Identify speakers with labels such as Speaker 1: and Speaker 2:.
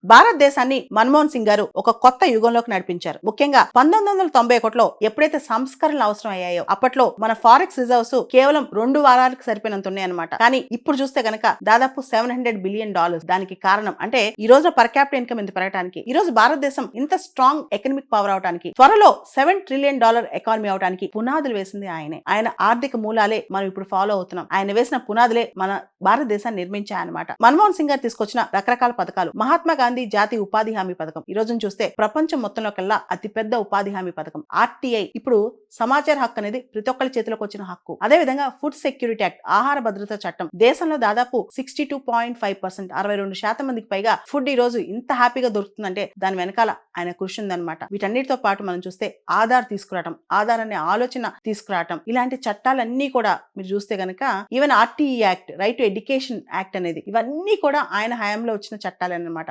Speaker 1: భారతదేశాన్ని మన్మోహన్ సింగ్ గారు ఒక కొత్త యుగంలోకి నడిపించారు. ముఖ్యంగా 1991లో ఎప్పుడైతే సంస్కరణలు అవసరం అయ్యాయో అప్పట్లో మన ఫారెక్స్ రిజర్వ్స్ కేవలం 2 వారాలకు సరిపోయినంత ఉన్నాయన్నమాట. కానీ ఇప్పుడు చూస్తే గనక దాదాపు $700 బిలియన్. దానికి కారణం అంటే ఈ రోజు పర్ క్యాపిటల్ ఇన్కమ్ ఇంత పెరగడానికి, ఈ రోజు భారతదేశం ఇంత స్ట్రాంగ్ ఎకనామిక్ పవర్ అవడానికి, త్వరలో $7 ట్రిలియన్ ఎకానమీ అవడానికి పునాదులు వేసింది ఆయనే. ఆయన ఆర్థిక మూలాలే మనం ఇప్పుడు ఫాలో అవుతున్నాం. ఆయన వేసిన పునాదులే మన భారతదేశాన్ని నిర్మించాయన్నమాట. మన్మోహన్ సింగ్ గారు తీసుకొచ్చిన రకరకాల పథకాలు, మహాత్మా గాంధీ జాతీయ ఉపాధి హామీ పథకం ఈ రోజును చూస్తే ప్రపంచం మొత్తంలో కల్లా అతిపెద్ద ఉపాధి హామీ పథకం. ఆర్టీఐ ఇప్పుడు సమాచార హక్కు అనేది ప్రతి ఒక్కరి చేతిలోకి వచ్చిన హక్కు. అదే విధంగా ఫుడ్ సెక్యూరిటీ యాక్ట్, ఆహార భద్రత చట్టం. దేశంలో దాదాపు 62.5% 62% మందికి పైగా ఫుడ్ ఈ రోజు ఇంత హ్యాపీగా దొరుకుతుందంటే దాని వెనకాల ఆయన కృషి ఉందన్నమాట. వీటన్నిటితో పాటు మనం చూస్తే ఆధార్ తీసుకురావటం, ఆధార్ అనే ఆలోచన తీసుకురావటం, ఇలాంటి చట్టాలన్నీ కూడా మీరు చూస్తే గనక even RTE act, right to education act అనేది, ఇవన్నీ కూడా ఆయన హయాంలో వచ్చిన చట్టాలన్నమాట.